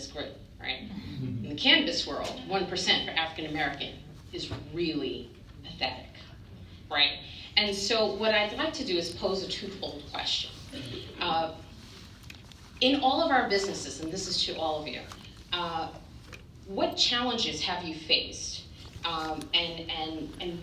cannabis group, right? In the cannabis world, 1% for African American is really pathetic, right? And so what I'd like to do is pose a twofold question. In all of our businesses, and this is to all of you, what challenges have you faced? And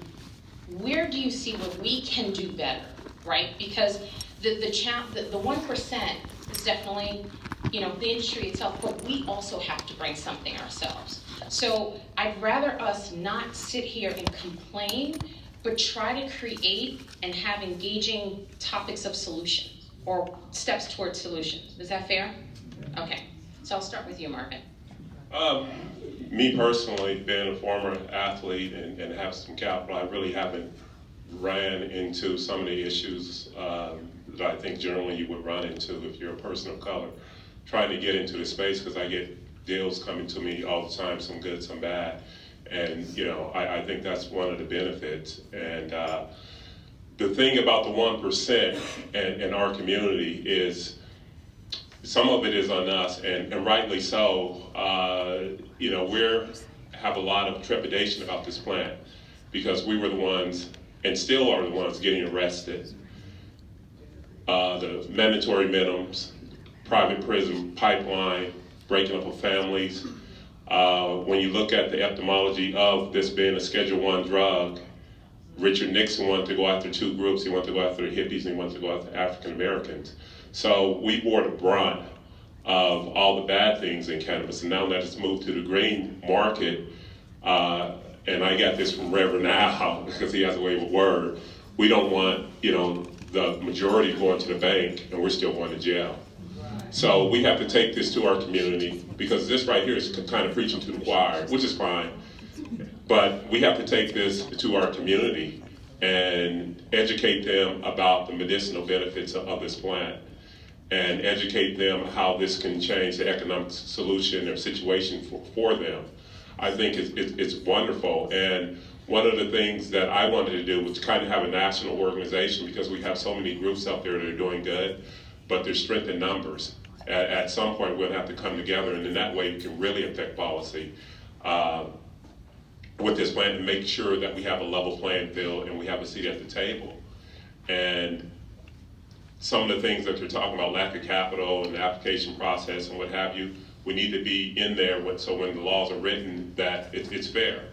where do you see what we can do better, right? Because the 1% is definitely, the industry itself, but we also have to bring something ourselves. So I'd rather us not sit here and complain, but try to create and have engaging topics of solutions or steps towards solutions. Is that fair? Okay, so I'll start with you, Marvin. Me personally, being a former athlete and have some capital, I really haven't ran into some of the issues that I think generally you would run into if you're a person of color trying to get into the space, because I get deals coming to me all the time, some good, some bad. And, I think that's one of the benefits. And the thing about the 1% in our community is some of it is on us, and rightly so. We have a lot of trepidation about this plant because we were the ones, and still are the ones, getting arrested. The mandatory minimums, private prison pipeline, breaking up of families. When you look at the etymology of this being a Schedule I drug, Richard Nixon wanted to go after two groups. He wanted to go after the hippies and he wanted to go after African Americans. So we bore the brunt of all the bad things in cannabis, and now that it's moved to the green market, and I got this from Reverend Al because he has a way of a word, we don't want, the majority going to the bank and we're still going to jail. So we have to take this to our community, because this right here is kind of preaching to the choir, which is fine. But we have to take this to our community and educate them about the medicinal benefits of this plant, and educate them how this can change the economic solution or situation for them. I think it's wonderful. And one of the things that I wanted to do was kind of have a national organization, because we have so many groups out there that are doing good, but there's strength in numbers. At some point, we'll have to come together, and in that way, we can really affect policy with this plan and make sure that we have a level playing field and we have a seat at the table. And some of the things that they're talking about, lack of capital and the application process and what have you, we need to be in there so when the laws are written that it's fair.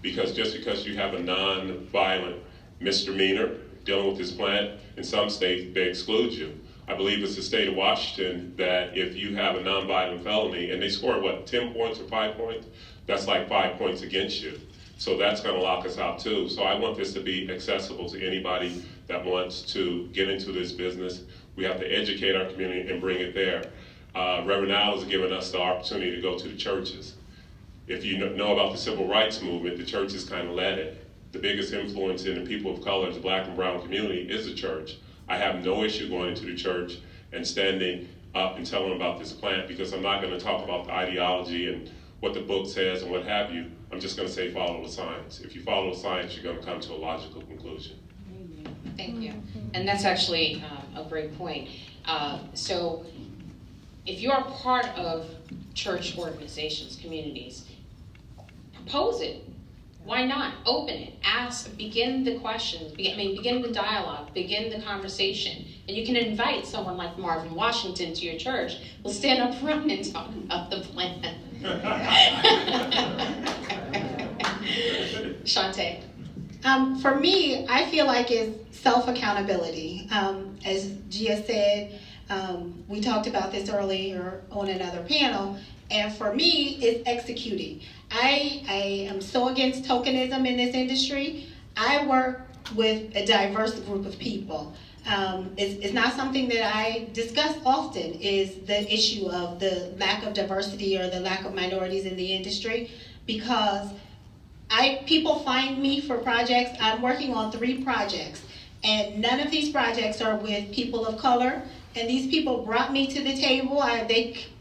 Because just because you have a non-violent misdemeanor dealing with this plant, in some states they exclude you. I believe it's the state of Washington that if you have a non-violent felony and they score 10 points or 5 points, that's like 5 points against you. So that's going to lock us out too. So I want this to be accessible to anybody that wants to get into this business. We have to educate our community and bring it there. Reverend Al has given us the opportunity to go to the churches. If you know about the civil rights movement, the churches kind of led it. The biggest influence in the people of color, the black and brown community, is the church. I have no issue going into the church and standing up and telling them about this plant, because I'm not going to talk about the ideology and what the book says and what have you. I'm just going to say follow the science. If you follow the science, you're going to come to a logical conclusion. Thank you. And that's actually a great point. So if you are part of church organizations, communities, propose it. Why not? Open it. Ask. Begin the questions. Begin the dialogue. Begin the conversation. And you can invite someone like Marvin Washington to your church. We'll stand up front and talk about the plan. Shantae. For me, I feel like it's self-accountability. As Gia said, we talked about this earlier on another panel, and for me, it's executing. I am so against tokenism in this industry. I work with a diverse group of people. It's not something that I discuss often, is the issue of the lack of diversity or the lack of minorities in the industry, because people find me for projects. I'm working on 3 projects, and none of these projects are with people of color, and these people brought me to the table.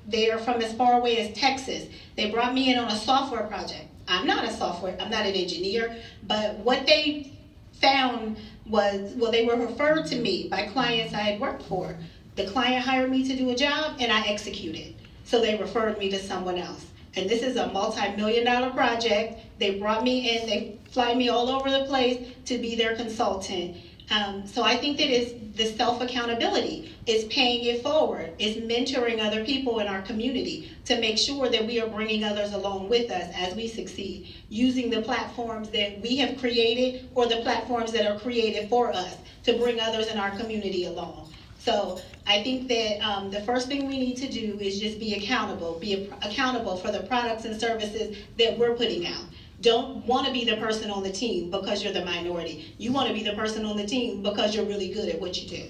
They are from as far away as Texas. They brought me in on a software project. I'm not an engineer, but what they found was, they were referred to me by clients I had worked for. The client hired me to do a job, and I executed. So they referred me to someone else. And this is a multi-million-dollar project. They brought me in, they fly me all over the place to be their consultant. So I think that is the self-accountability, is paying it forward, is mentoring other people in our community to make sure that we are bringing others along with us as we succeed, using the platforms that we have created or the platforms that are created for us to bring others in our community along. So I think that the first thing we need to do is just be accountable for the products and services that we're putting out. Don't want to be the person on the team because you're the minority. You want to be the person on the team because you're really good at what you do.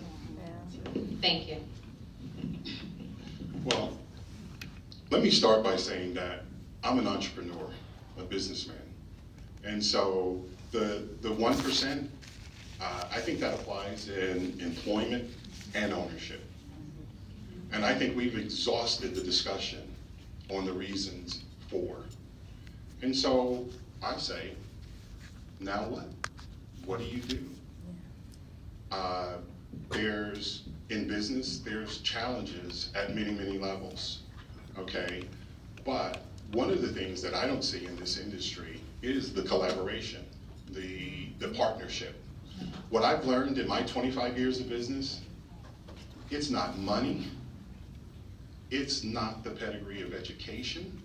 Thank you. Well, let me start by saying that I'm an entrepreneur, a businessman. And so the 1%, I think that applies in employment and ownership. And I think we've exhausted the discussion on the reasons for. And so I say, now what? What do you do? In business, there's challenges at many, many levels, okay? But one of the things that I don't see in this industry is the collaboration, the partnership. What I've learned in my 25 years of business, it's not money, it's not the pedigree of education.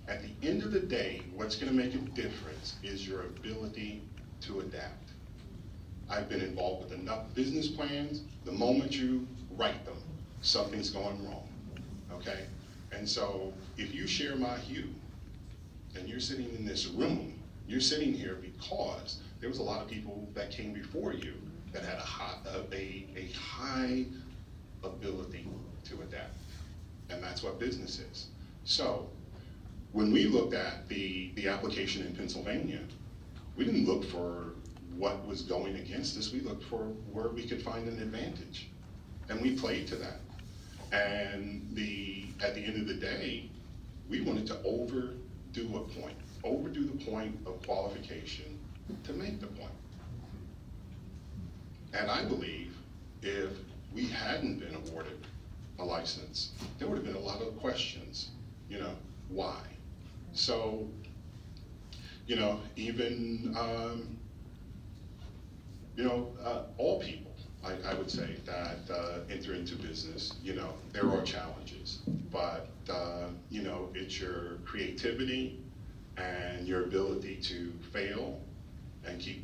At the end of the day, what's going to make a difference is your ability to adapt. I've been involved with enough business plans. The moment you write them, something's going wrong, okay? And so if you share my hue and you're sitting in this room, you're sitting here because there was a lot of people that came before you that had a high ability to adapt. And that's what business is. So when we looked at the application in Pennsylvania, we didn't look for what was going against us. We looked for where we could find an advantage. And we played to that. And at the end of the day, we wanted to overdo the point of qualification to make the point. And I believe if we hadn't been awarded a license, there would have been a lot of questions, why? So, even, all people, I would say, that enter into business, there are challenges, but, it's your creativity and your ability to fail and keep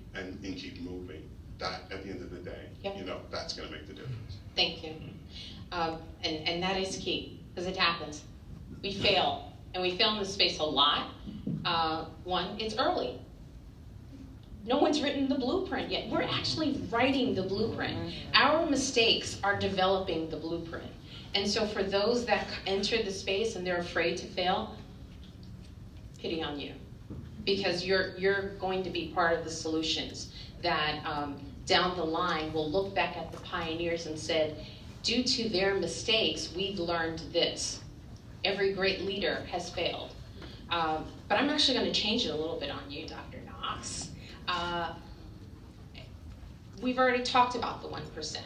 moving. That, at the end of the day, Yep. That's going to make the difference. Thank you. And that is key, because it happens. We fail, and we fail in this space a lot. One, it's early. No one's written the blueprint yet. We're actually writing the blueprint. Our mistakes are developing the blueprint. And so for those that enter the space and they're afraid to fail, pity on you. Because you're going to be part of the solutions that down the line will look back at the pioneers and said, due to their mistakes, we've learned this. Every great leader has failed. But I'm actually going to change it a little bit on you, Dr. Knox. We've already talked about the 1%,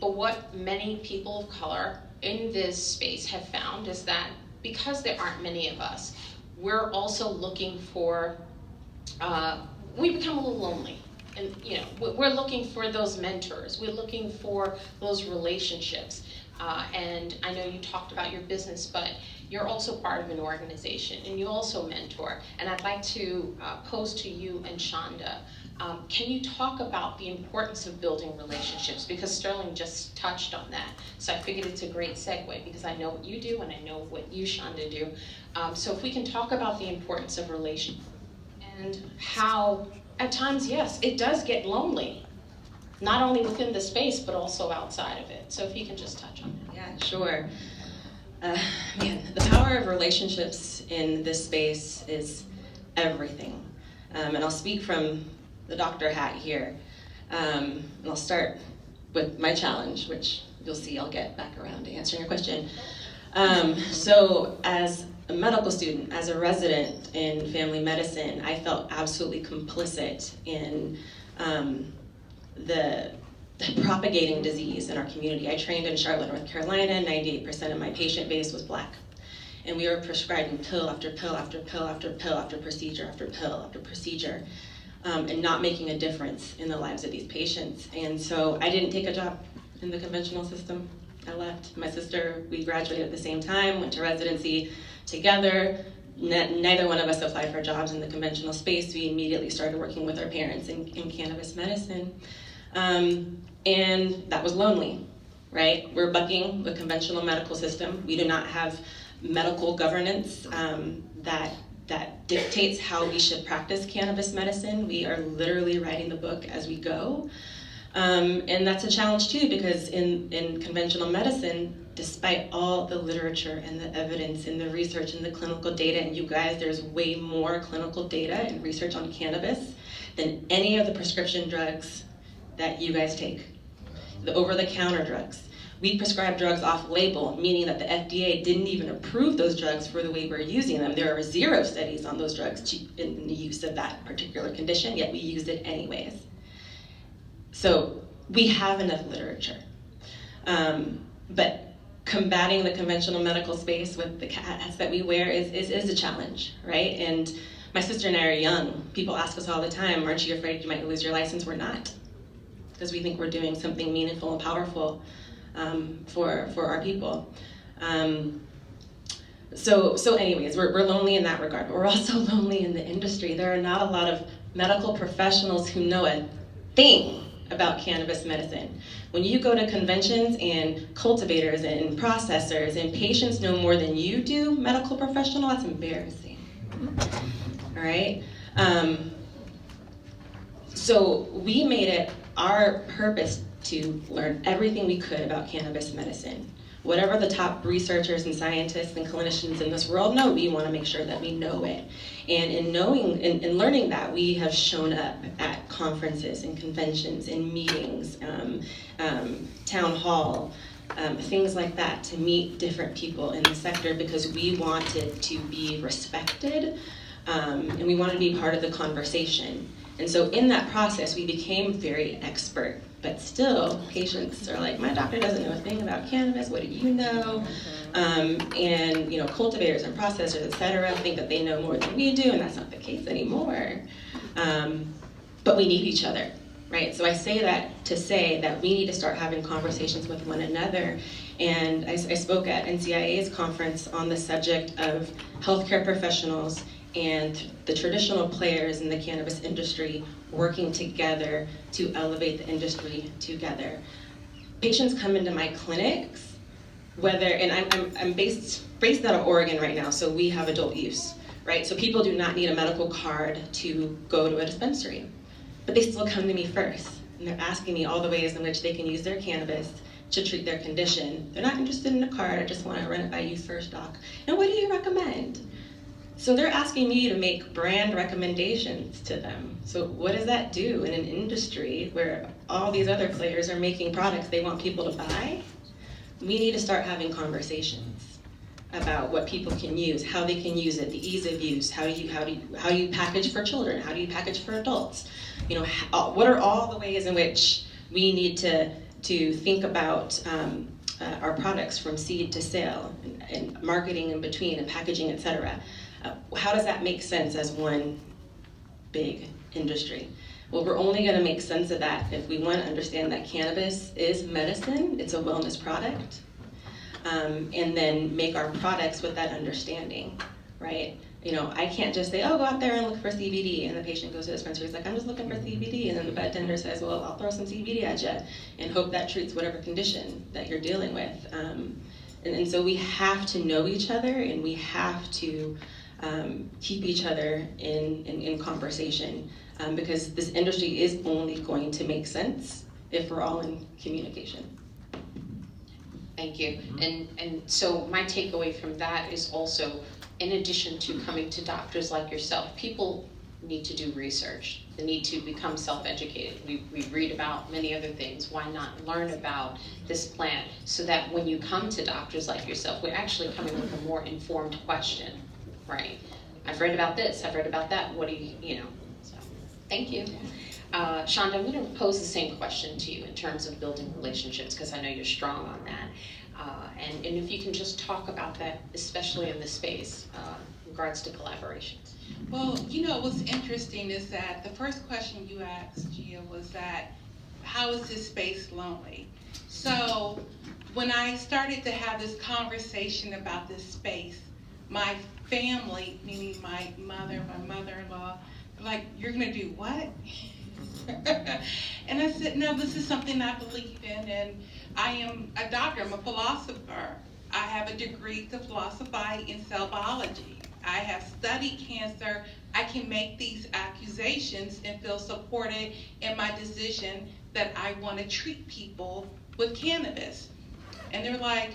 but what many people of color in this space have found is that because there aren't many of us, we're also looking for, we become a little lonely. And we're looking for those mentors. We're looking for those relationships. And I know you talked about your business, but you're also part of an organization and you also mentor. And I'd like to pose to you and Shonda, can you talk about the importance of building relationships? Because Sterling just touched on that. So I figured it's a great segue because I know what you do and I know what you, Shonda, do. So if we can talk about the importance of relationships and how at times, yes, it does get lonely, not only within the space, but also outside of it. So if you can just touch on that. Yeah, sure. The power of relationships in this space is everything. And I'll speak from the doctor hat here. And I'll start with my challenge, which you'll see I'll get back around to answering your question. So as a medical student, as a resident in family medicine, I felt absolutely complicit in the propagating disease in our community. I trained in Charlotte, North Carolina. 98% of my patient base was Black. And we were prescribing pill after pill after pill after pill after procedure after pill after procedure, and not making a difference in the lives of these patients. And so I didn't take a job in the conventional system. I left. My sister, we graduated at the same time, went to residency together. Neither one of us applied for jobs in the conventional space. We immediately started working with our parents in cannabis medicine. And that was lonely, right? We're bucking the conventional medical system. We do not have medical governance that dictates how we should practice cannabis medicine. We are literally writing the book as we go. And that's a challenge too, because in conventional medicine, despite all the literature and the evidence and the research and the clinical data, and you guys, there's way more clinical data and research on cannabis than any of the prescription drugs that you guys take, the over-the-counter drugs. We prescribe drugs off-label, meaning that the FDA didn't even approve those drugs for the way we're using them. There are 0 studies on those drugs in the use of that particular condition, yet we used it anyways. So we have enough literature. But combating the conventional medical space with the hats that we wear is a challenge, right? And my sister and I are young. People ask us all the time, aren't you afraid you might lose your license? We're not, because we think we're doing something meaningful and powerful for our people. So anyways, we're lonely in that regard, but we're also lonely in the industry. There are not a lot of medical professionals who know a thing about cannabis medicine. When you go to conventions and cultivators and processors and patients know more than you do, medical professional, that's embarrassing. All right? So we made it our purpose to learn everything we could about cannabis medicine. Whatever the top researchers and scientists and clinicians in this world know, we want to make sure that we know it. And in learning that, we have shown up at conferences and conventions and meetings, town hall, things like that, to meet different people in the sector, because we wanted to be respected, and we wanted to be part of the conversation. And so in that process, we became very expert. But still, patients are like, my doctor doesn't know a thing about cannabis, what do you know? And cultivators and processors, et cetera, think that they know more than we do, and that's not the case anymore. But we need each other, right? So I say that to say that we need to start having conversations with one another. And I spoke at NCIA's conference on the subject of healthcare professionals and the traditional players in the cannabis industry working together to elevate the industry together. Patients come into my clinics, and I'm based out of Oregon right now, so we have adult use, right? So people do not need a medical card to go to a dispensary, but they still come to me first, and they're asking me all the ways in which they can use their cannabis to treat their condition. They're not interested in a card, I just want to run it by you first, doc. And what do you recommend? So they're asking me to make brand recommendations to them. So what does that do in an industry where all these other players are making products they want people to buy? We need to start having conversations about what people can use, how they can use it, the ease of use, how do you package for children, how do you package for adults? What are all the ways in which we need to think about our products from seed to sale, and marketing in between, and packaging, et cetera. How does that make sense as one big industry? Well, we're only going to make sense of that if we want to understand that cannabis is medicine, it's a wellness product, and then make our products with that understanding, right? I can't just say, oh, go out there and look for CBD, and the patient goes to the dispensary, he's like, I'm just looking for CBD, and then the bud tender says, well, I'll throw some CBD at you, and hope that treats whatever condition that you're dealing with. And so we have to know each other, and we have to keep each other in conversation, because this industry is only going to make sense if we're all in communication. Thank you. And so my takeaway from that is also, in addition to coming to doctors like yourself, people need to do research. They need to become self-educated. We read about many other things. Why not learn about this plant so that when you come to doctors like yourself, we're actually coming with a more informed question, right? I've read about this, I've read about that, what do you know? So, thank you. Shonda, I'm going to pose the same question to you in terms of building relationships, because I know you're strong on that. And if you can just talk about that, especially in this space, in regards to collaborations. Well, you know, what's interesting is that the first question you asked, Gia, was that, how is this space lonely? So when I started to have this conversation about this space, my family, meaning my mother, my mother-in-law, like, you're gonna do what? And I said, no, this is something I believe in, and I am a doctor, I'm a philosopher. I have a degree to philosophize in cell biology. I have studied cancer. I can make these accusations and feel supported in my decision that I want to treat people with cannabis. And they're like,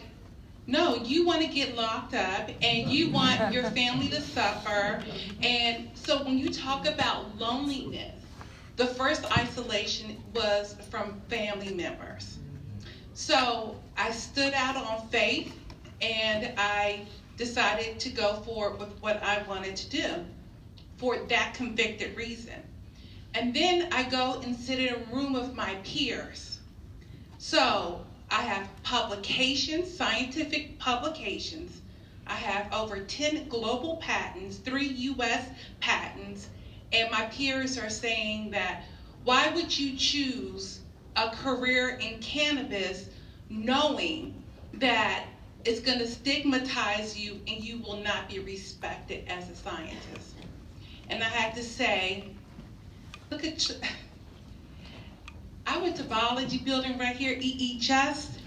no, you want to get locked up and you want your family to suffer. And so when you talk about loneliness, the first isolation was from family members. So I stood out on faith and I decided to go forward with what I wanted to do for that convicted reason. And then I go and sit in a room with my peers. So I have publications, scientific publications. I have over 10 global patents, 3 US patents, and my peers are saying that, why would you choose a career in cannabis knowing that it's going to stigmatize you and you will not be respected as a scientist? And I had to say, look at, I went to biology building right here, Just.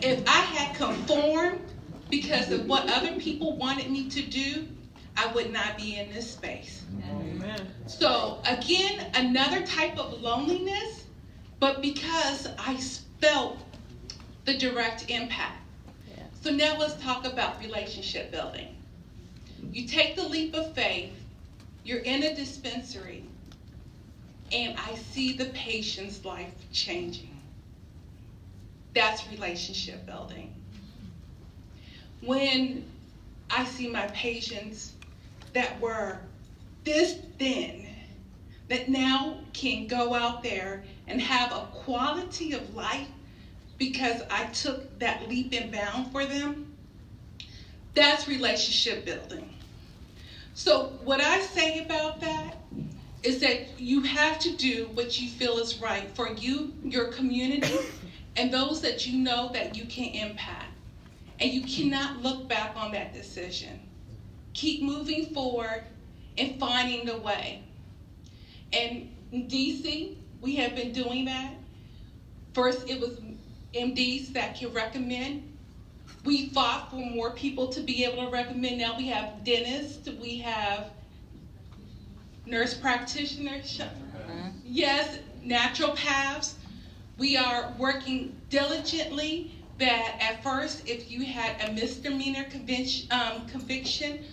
If I had conformed because of what other people wanted me to do, I would not be in this space. Amen. So again, another type of loneliness, but because I felt the direct impact. Yeah. So now let's talk about relationship building. You take the leap of faith, you're in a dispensary, and I see the patient's life changing. That's relationship building. When I see my patients that were this thin, that now can go out there and have a quality of life because I took that leap and bound for them, that's relationship building. So what I say about that is that you have to do what you feel is right for you, your community, and those that you know that you can impact. And you cannot look back on that decision. Keep moving forward and finding the way. And in DC, we have been doing that. First, it was MDs that can recommend. We fought for more people to be able to recommend. Now we have dentists, we have nurse practitioners, yes, naturopaths. We are working diligently that at first, if you had a misdemeanor conviction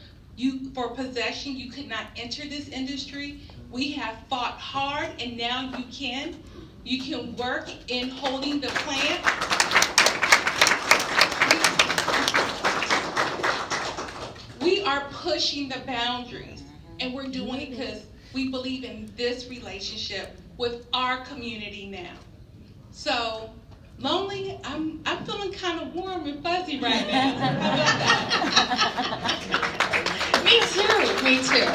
for possession, you could not enter this industry. We have fought hard, and now you can. You can work in holding the plant. We are pushing the boundaries, and we're doing it because we believe in this relationship with our community now. So, lonely, I'm feeling kind of warm and fuzzy right now. Me too.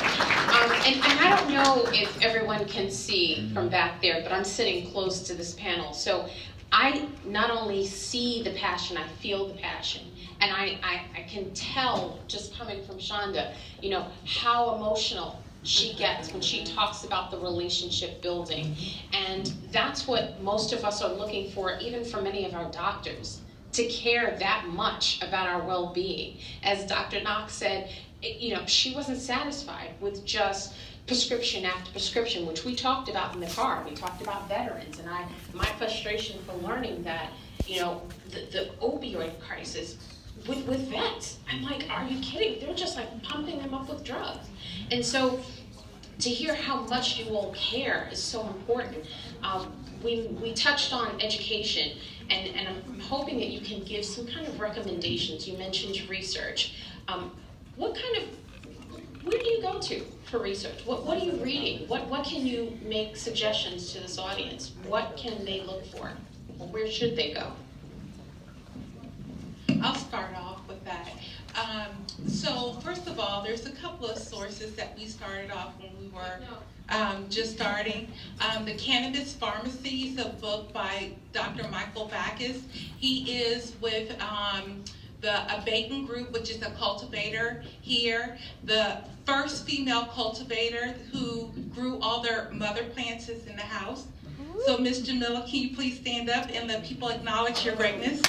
And I don't know if everyone can see from back there, but I'm sitting close to this panel. So I not only see the passion, I feel the passion. And I can tell, just coming from Shonda, you know, how emotional she gets when she talks about the relationship building. And that's what most of us are looking for, even from many of our doctors, to care that much about our well-being. As Dr. Knox said, you know, she wasn't satisfied with just prescription after prescription, which we talked about in the car. We talked about veterans, and my frustration for learning that, you know, the opioid crisis with vets. I'm like, are you kidding? They're just like pumping them up with drugs. And so to hear how much you all care is so important. We touched on education, and I'm hoping that you can give some kind of recommendations. You mentioned research. Where do you go go to for research? What are you reading? What can you make suggestions to this audience? What can they look for? Where should they go? I'll start off with that. So first of all, there's a couple of sources that we started off when we were just starting. The Cannabis Pharmacy is a book by Dr. Michael Backus. He is with a Bacon Group, which is a cultivator here, the first female cultivator who grew all their mother plants in the house. So Ms. Jamila, can you please stand up and let people acknowledge your greatness?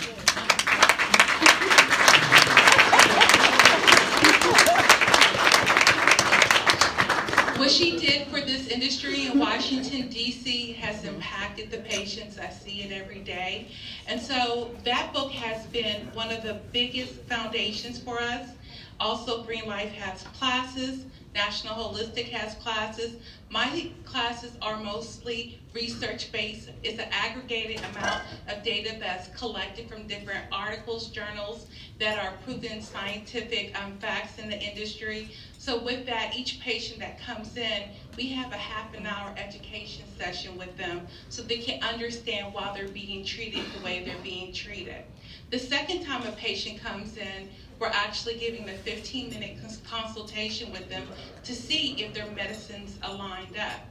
What she did for this industry in Washington, D.C. has impacted the patients. I see it every day. And so that book has been one of the biggest foundations for us. Also, Green Life has classes. National Holistic has classes. My classes are mostly research-based. It's an aggregated amount of data that's collected from different articles, journals that are proven scientific facts in the industry. So with that, each patient that comes in, we have a half an hour education session with them so they can understand why they're being treated the way they're being treated. The second time a patient comes in, we're actually giving a 15-minute consultation with them to see if their medicines are lined up.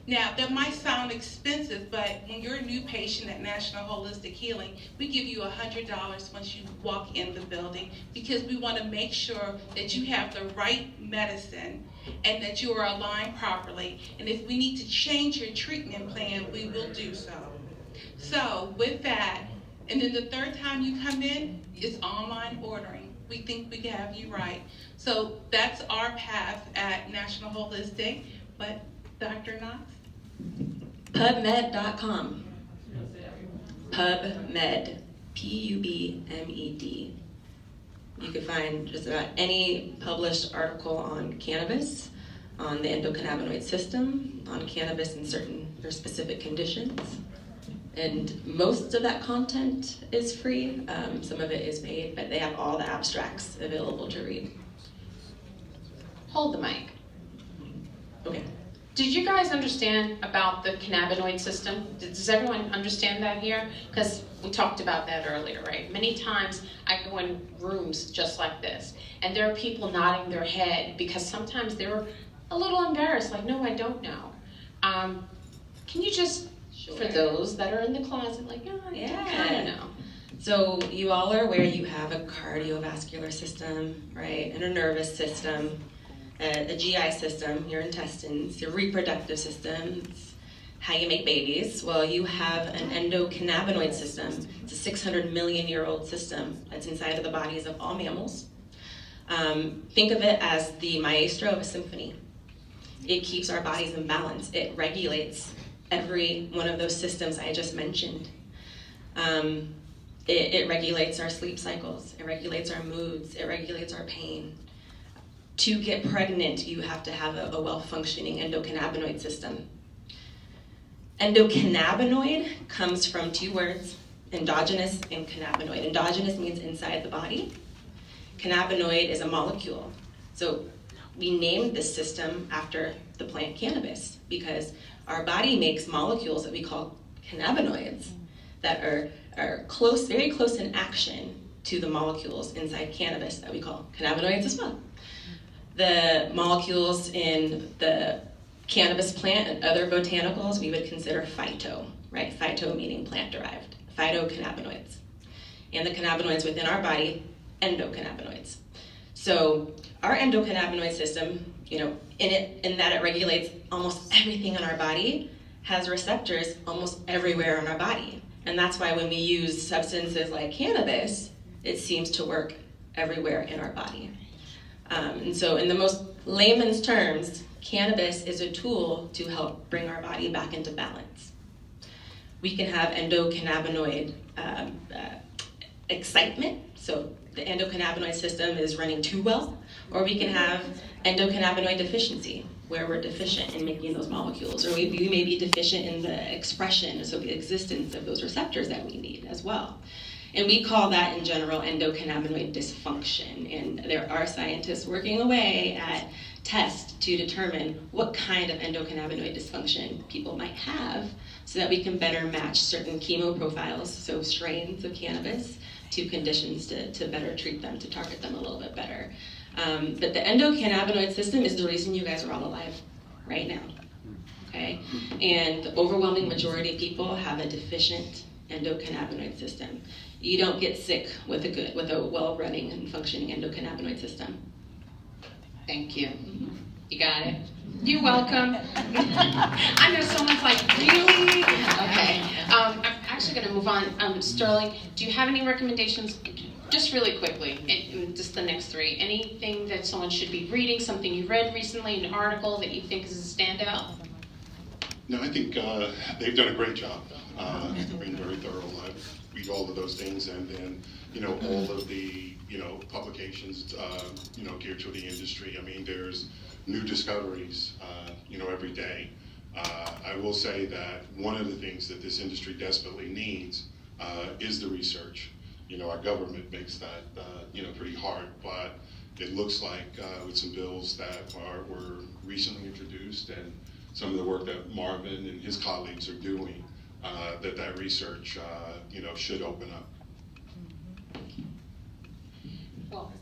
Now, that might sound expensive, but when you're a new patient at National Holistic Healing, we give you $100 once you walk in the building because we want to make sure that you have the right medicine and that you are aligned properly. And if we need to change your treatment plan, we will do so. So with that, and then the third time you come in is online ordering. We think we can have you right. So that's our path at National Holistic. But Dr. Knox? PubMed.com. PubMed. P-U-B-M-E-D. You can find just about any published article on cannabis, on the endocannabinoid system, on cannabis in certain or specific conditions. And most of that content is free. Some of it is paid, but they have all the abstracts available to read. Hold the mic. Okay. Did you guys understand about the cannabinoid system? Does everyone understand that here? Because we talked about that earlier, right? Many times I go in rooms just like this, and there are people nodding their head because sometimes they're a little embarrassed, like, no, I don't know. Can you just, for those that are in the closet, like, oh, I kind of know. So you all are aware you have a cardiovascular system, right, and a nervous system, a GI system, your intestines, your reproductive systems, how you make babies. Well, you have an endocannabinoid system. It's a 600 million-year-old system that's inside of the bodies of all mammals. Think of it as the maestro of a symphony. It keeps our bodies in balance. It regulates every one of those systems I just mentioned. It regulates our sleep cycles. It regulates our moods. It regulates our pain. To get pregnant, you have to have a well-functioning endocannabinoid system. Endocannabinoid comes from two words, endogenous and cannabinoid. Endogenous means inside the body. Cannabinoid is a molecule. So we named this system after the plant cannabis because our body makes molecules that we call cannabinoids that are close, very close in action to the molecules inside cannabis that we call cannabinoids as well. The molecules in the cannabis plant and other botanicals we would consider phyto, right? Phyto meaning plant-derived, phytocannabinoids. And the cannabinoids within our body, endocannabinoids. So our endocannabinoid system, in that it regulates almost everything in our body, has receptors almost everywhere in our body. And that's why when we use substances like cannabis, it seems to work everywhere in our body. And so in the most layman's terms, cannabis is a tool to help bring our body back into balance. We can have endocannabinoid excitement, so the endocannabinoid system is running too well, or we can have endocannabinoid deficiency, where we're deficient in making those molecules, or we may be deficient in the expression, so the existence of those receptors that we need as well. And we call that in general endocannabinoid dysfunction. And there are scientists working away at tests to determine what kind of endocannabinoid dysfunction people might have so that we can better match certain chemo profiles, so strains of cannabis, to conditions to better treat them, to target them a little bit better. But the endocannabinoid system is the reason you guys are all alive right now, okay? And the overwhelming majority of people have a deficient endocannabinoid system. You don't get sick with a well-running and functioning endocannabinoid system. Thank you. You got it. You're welcome. I know someone's like, really? Okay. I'm actually going to move on. Sterling, do you have any recommendations? Just really quickly, just the next three. Anything that someone should be reading, something you read recently, an article that you think is a standout? No, I think they've done a great job. They've been very thorough. I read all of those things, and then all of the publications geared to the industry. I mean, there's new discoveries every day. I will say that one of the things that this industry desperately needs is the research. Our government makes that pretty hard, but it looks like with some bills that were recently introduced and some of the work that Marvin and his colleagues are doing, that research should open up. Well,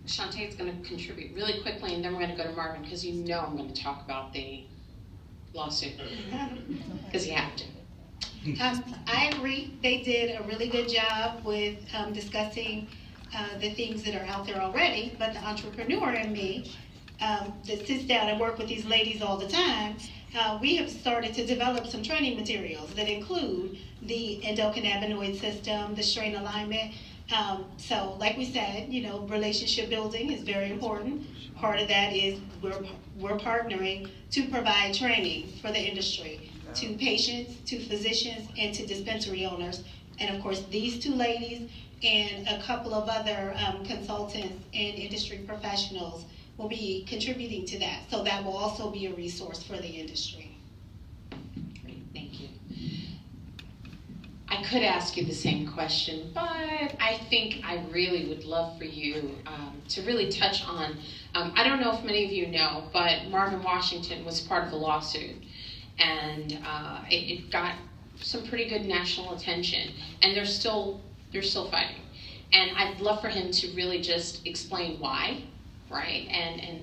Shantae's going to contribute really quickly, and then we're going to go to Marvin, because I'm going to talk about the lawsuit, because you have to. I agree. They did a really good job with discussing the things that are out there already, but the entrepreneur in me that sits down and work with these ladies all the time, we have started to develop some training materials that include the endocannabinoid system, the strain alignment. So like we said, relationship building is very important. Part of that is we're partnering to provide training for the industry, to patients, to physicians, and to dispensary owners. And of course, these two ladies and a couple of other consultants and industry professionals will be contributing to that. So that will also be a resource for the industry. Great, thank you. I could ask you the same question, but I think I really would love for you to really touch on, I don't know if many of you know, but Marvin Washington was part of a lawsuit, and it got some pretty good national attention, and they're still fighting. And I'd love for him to really just explain why, right? And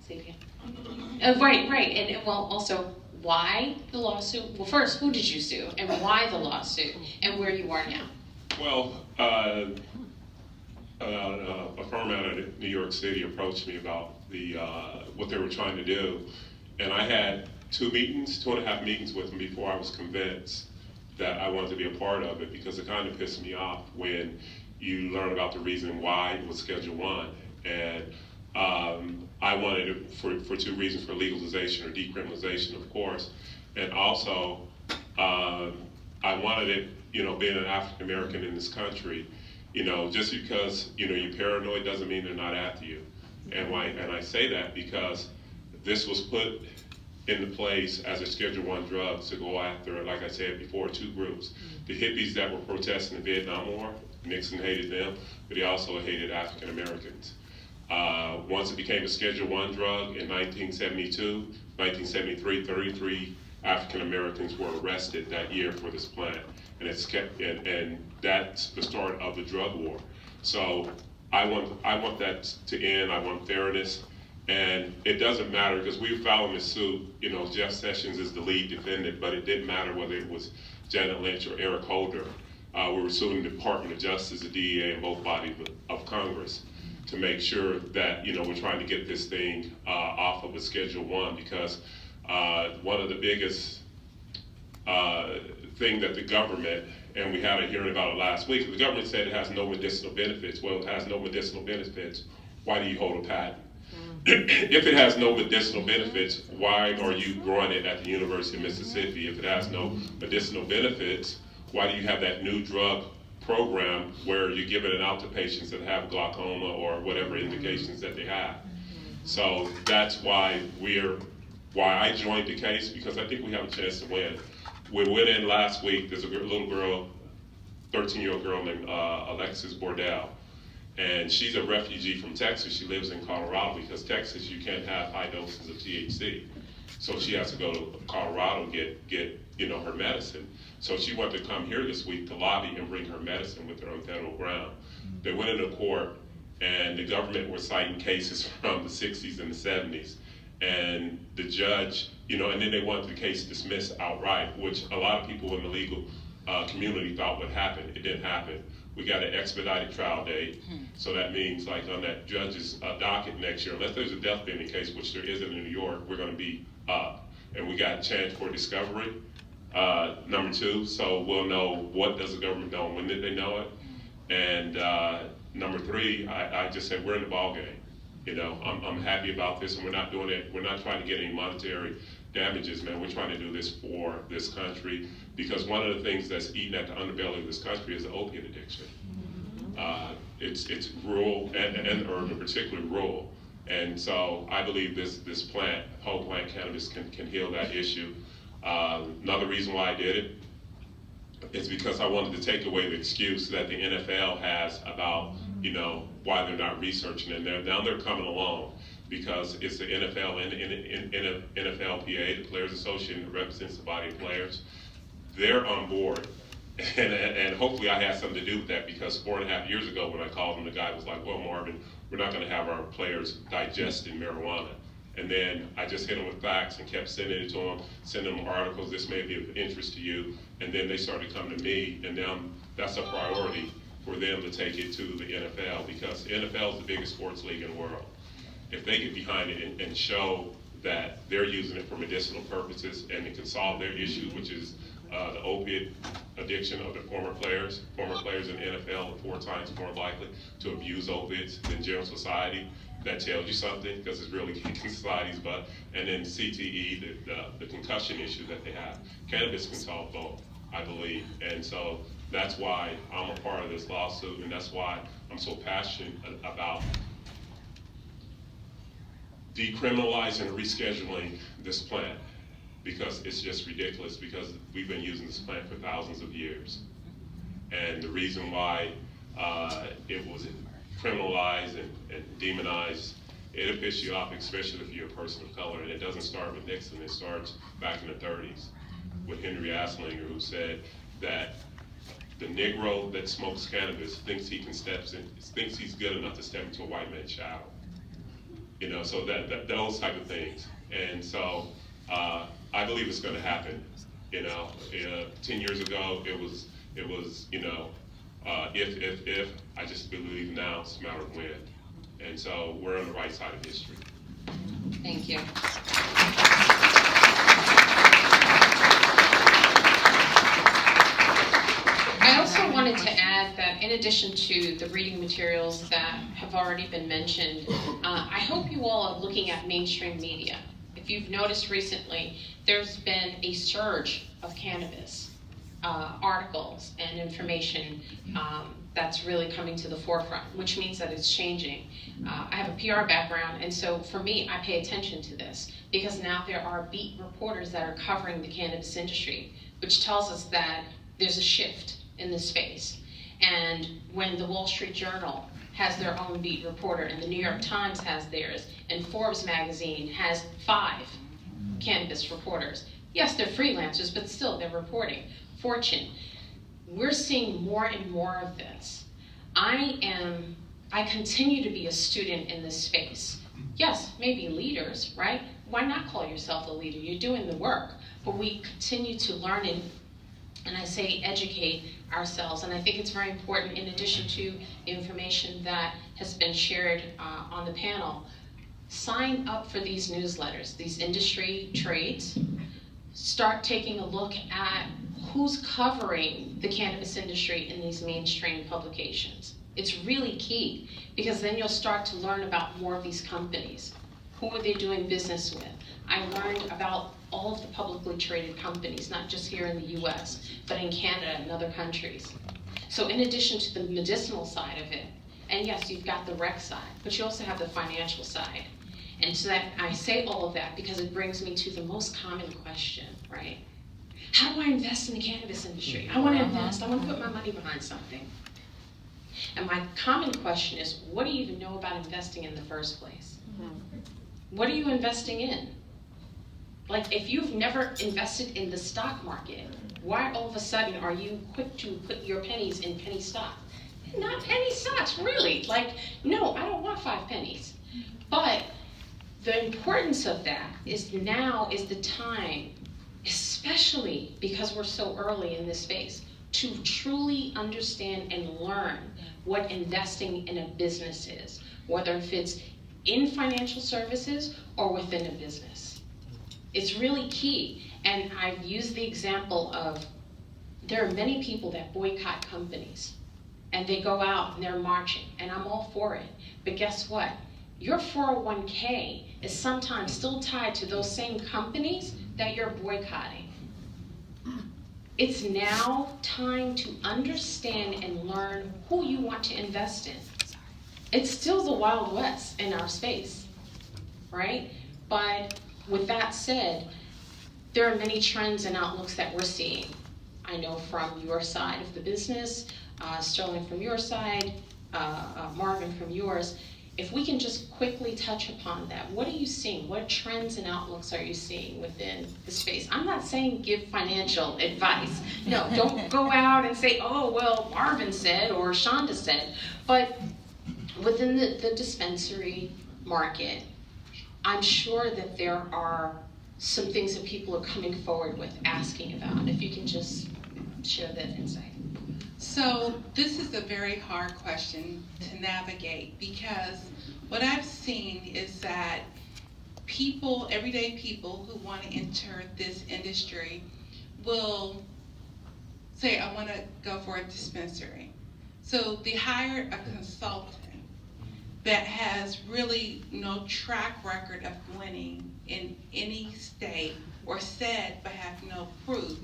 say it again. Right, and well, also why the lawsuit. Well, first, who did you sue, and why the lawsuit, and where you are now? Well, a firm out of New York City approached me about what they were trying to do, and I had 2.5 meetings with them before I was convinced that I wanted to be a part of it, because it kind of pissed me off when you learn about the reason why it was Schedule 1. And I wanted it for two reasons: for legalization or decriminalization, of course, and also I wanted it, being an African American in this country, just because you're paranoid doesn't mean they're not after you. And I say that because this was put into place as a Schedule 1 drug to go after, like I said before, two groups: the hippies that were protesting the Vietnam War. Nixon hated them, but he also hated African Americans. Once it became a Schedule 1 drug in 1972, 1973, 33 African Americans were arrested that year for this plant, and and that's the start of the drug war. So I want that to end. I want fairness, and it doesn't matter, because we were filing this suit. Jeff Sessions is the lead defendant, but it didn't matter whether it was Janet Lynch or Eric Holder. We were suing the Department of Justice, the DEA, and both bodies of Congress to make sure that we're trying to get this thing off of a Schedule 1, because one of the biggest thing that the government, and we had a hearing about it last week, the government said it has no medicinal benefits. Well, it has no medicinal benefits. Why do you hold a patent? If it has no medicinal benefits, why are you growing it at the University of Mississippi? If it has no medicinal benefits, why do you have that new drug program where you're giving it out to patients that have glaucoma or whatever indications that they have? So that's why I joined the case, because I think we have a chance to win. We went in last week. There's a little girl 13-year-old girl named Alexis Bordell. And she's a refugee from Texas. She lives in Colorado because Texas, you can't have high doses of THC. So she has to go to Colorado and get her medicine. So she wanted to come here this week to lobby and bring her medicine with her on federal ground. They went into court, and the government was citing cases from the 60s and the 70s. And the judge, and then they wanted the case dismissed outright, which a lot of people in the legal community thought would happen. It didn't happen. We got an expedited trial date, so that means like on that judge's docket next year, unless there's a death penalty case, which there isn't in New York, we're going to be up. And we got a chance for discovery, number 2, so we'll know what does the government know, when did they know it, and number 3, I just said we're in the ball game. I'm happy about this, and we're not doing it. We're not trying to get any monetary damages, man. We're trying to do this for this country, because one of the things that's eating at the underbelly of this country is the opiate addiction. It's rural and urban, particularly rural. And so I believe this plant, whole plant cannabis, can heal that issue. Another reason why I did it is because I wanted to take away the excuse that the NFL has about, why they're not researching it. Now they're coming along, because it's the NFL and NFLPA, the Players Association, that represents the body of players. They're on board, and hopefully I had something to do with that, because 4.5 years ago when I called him, the guy was like, well, Marvin, we're not going to have our players digesting marijuana. And then I just hit them with facts and kept sending it to them, sending them articles, this may be of interest to you. And then they started coming to me, and now that's a priority for them to take it to the NFL, because the NFL is the biggest sports league in the world. If they get behind it and show that they're using it for medicinal purposes and it can solve their issue, which is the opiate addiction of the former players in the NFL are 4 times more likely to abuse opiates than general society. That tells you something, because it's really kicking society's butt. And then CTE, the concussion issue that they have. Cannabis can solve both, I believe. And so that's why I'm a part of this lawsuit, and that's why I'm so passionate about decriminalizing and rescheduling this plant, because it's just ridiculous, because we've been using this plant for thousands of years. And the reason why it was criminalized and demonized, it'll piss you off, especially if you're a person of color. And it doesn't start with Nixon, it starts back in the 30s with Henry Asslinger, who said that the Negro that smokes cannabis thinks he's good enough to step into a white man's shadow. So that those type of things. And so I believe it's going to happen. 10 years ago it was if I just believe now it's a matter of when. And so we're on the right side of history. Thank you. I also wanted to add that in addition to the reading materials that have already been mentioned, I hope you all are looking at mainstream media. If you've noticed recently, there's been a surge of cannabis articles and information that's really coming to the forefront, which means that it's changing. I have a PR background, and so for me, I pay attention to this, because now there are beat reporters that are covering the cannabis industry, which tells us that there's a shift in this space. And when the Wall Street Journal has their own beat reporter, and the New York Times has theirs, and Forbes magazine has 5 cannabis reporters. Yes, they're freelancers, but still they're reporting. Fortune. We're seeing more and more of this. I continue to be a student in this space. Yes, maybe leaders, right? Why not call yourself a leader? You're doing the work, but we continue to learn and I say educate ourselves. And I think it's very important, in addition to information that has been shared on the panel, sign up for these newsletters, these industry trades. Start taking a look at who's covering the cannabis industry in these mainstream publications. It's really key, because then you'll start to learn about more of these companies. Who are they doing business with? I learned about all of the publicly traded companies, not just here in the US, but in Canada and other countries. So in addition to the medicinal side of it, and yes, you've got the rec side, but you also have the financial side. And so that I say all of that because it brings me to the most common question, right? How do I invest in the cannabis industry? I want to invest. I want to put my money behind something. And my common question is, what do you even know about investing in the first place? What are you investing in? Like, if you've never invested in the stock market, why all of a sudden are you quick to put your pennies in penny stock? Not penny stocks, really. Like, no, I don't want 5 pennies. But the importance of that is now is the time, especially because we're so early in this space, to truly understand and learn what investing in a business is, whether if it's in financial services or within a business. It's really key. And I've used the example of, there are many people that boycott companies and they go out and they're marching, and I'm all for it. But guess what? Your 401k is sometimes still tied to those same companies that you're boycotting. It's now time to understand and learn who you want to invest in. It's still the Wild West in our space, right? But with that said, there are many trends and outlooks that we're seeing. I know from your side of the business, Sterling from your side, Marvin from yours. If we can just quickly touch upon that, what are you seeing? What trends and outlooks are you seeing within the space? I'm not saying give financial advice. No, don't go out and say, oh, well, Marvin said or Shonda said. But within the dispensary market, I'm sure that there are some things that people are coming forward with, asking about. If you can just share that insight. So this is a very hard question to navigate, because what I've seen is that people, everyday people who want to enter this industry will say, I want to go for a dispensary. So they hire a consultant that has really no track record of winning in any state, or said but have no proof.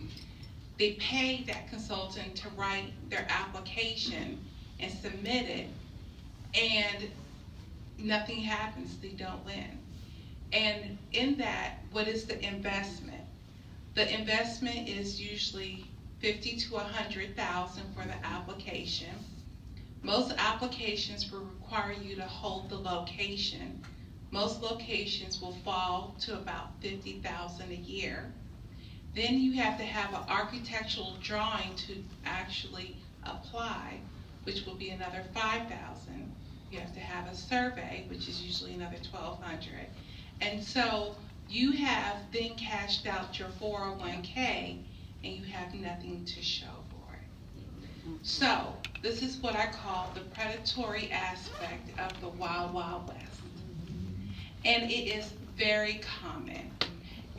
They pay that consultant to write their application and submit it, and nothing happens. They don't win. And in that, what is the investment? The investment is usually $50,000 to $100,000 for the application. Most applications will require you to hold the location. Most locations will fall to about $50,000 a year. Then you have to have an architectural drawing to actually apply, which will be another $5,000. You have to have a survey, which is usually another $1,200. And so you have then cashed out your 401k, and you have nothing to show for it. So this is what I call the predatory aspect of the Wild Wild West. And it is very common.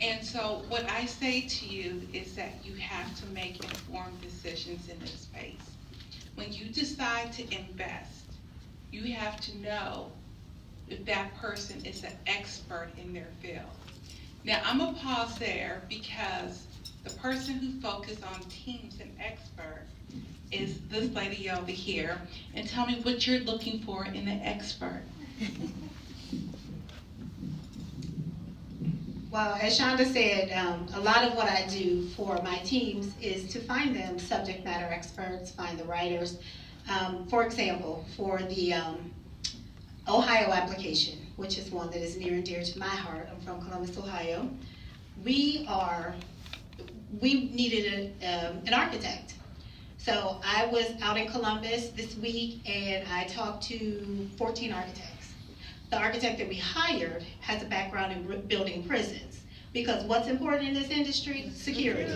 And so what I say to you is that you have to make informed decisions in this space. When you decide to invest, you have to know if that person is an expert in their field. Now, I'm going to pause there, because the person who focuses on teams and experts is this lady over here. And tell me what you're looking for in an expert. Well, as Shonda said, a lot of what I do for my teams is to find them subject matter experts, find the writers. For example, for the Ohio application, which is one that is near and dear to my heart. I'm from Columbus, Ohio. We needed an architect. So I was out in Columbus this week, and I talked to 14 architects. The architect that we hired has a background in building prisons, because what's important in this industry? Security.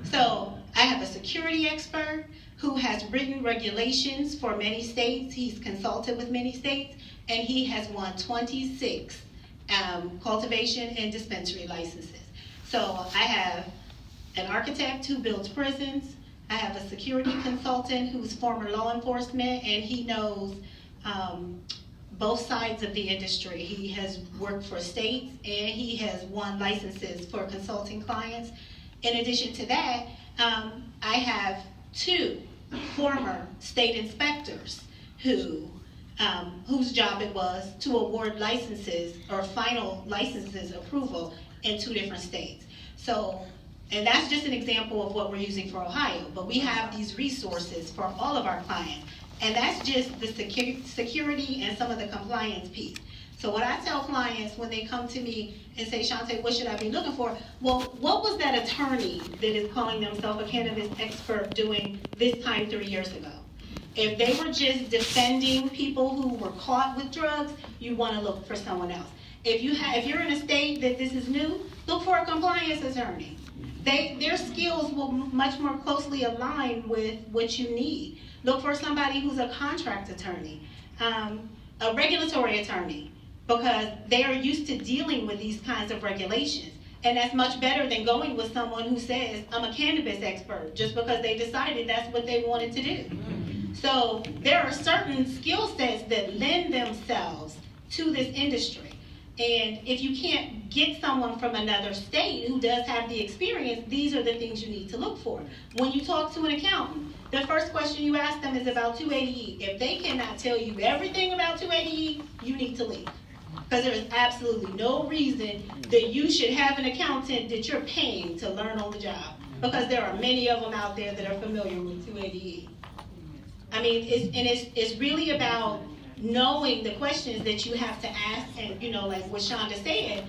So I have a security expert who has written regulations for many states. He's consulted with many states, and he has won 26 cultivation and dispensary licenses. So I have an architect who builds prisons. I have a security consultant who's former law enforcement, and he knows both sides of the industry. He has worked for states, and he has won licenses for consulting clients. In addition to that, I have 2 former state inspectors whose job it was to award licenses or final licenses approval in 2 different states. So And that's just an example of what we're using for Ohio. But we have these resources for all of our clients. And that's just the security and some of the compliance piece. So what I tell clients when they come to me and say, Shantae, what should I be looking for? Well, what was that attorney that is calling themselves a cannabis expert doing this time 3 years ago? If they were just defending people who were caught with drugs, you want to look for someone else. If you're in a state that this is new, look for a compliance attorney. Their skills will much more closely align with what you need. Look for somebody who's a contract attorney, a regulatory attorney, because they are used to dealing with these kinds of regulations. And that's much better than going with someone who says, I'm a cannabis expert, just because they decided that's what they wanted to do. So there are certain skill sets that lend themselves to this industry. And if you can't get someone from another state who does have the experience, these are the things you need to look for. When you talk to an accountant, the first question you ask them is about 280E. If they cannot tell you everything about 280E, you need to leave. Because there is absolutely no reason that you should have an accountant that you're paying to learn on the job. Because there are many of them out there that are familiar with 280E. I mean, it's really about knowing the questions that you have to ask, and like what Shonda said,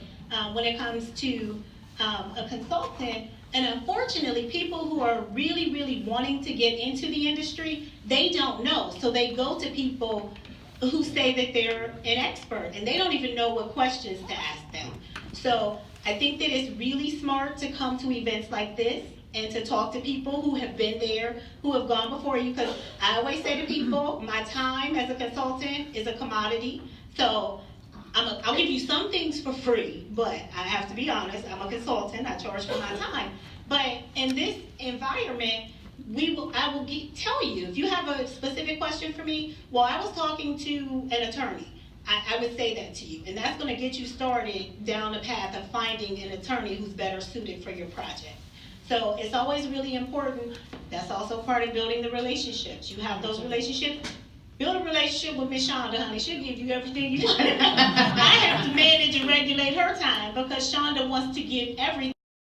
when it comes to a consultant. And unfortunately, people who are really, really wanting to get into the industry, they don't know. So they go to people who say that they're an expert, and they don't even know what questions to ask them. So I think that it's really smart to come to events like this and to talk to people who have been there, who have gone before you, because I always say to people, my time as a consultant is a commodity. So I'll give you some things for free, but I have to be honest, I'm a consultant, I charge for my time. But in this environment, I will tell you, if you have a specific question for me, well, I was talking to an attorney. I would say that to you, and that's going to get you started down the path of finding an attorney who's better suited for your project. So it's always really important. That's also part of building the relationships. You have those relationships. Build a relationship with Miss Shonda, honey. She'll give you everything you want. I have to manage and regulate her time because Shonda wants to give everything.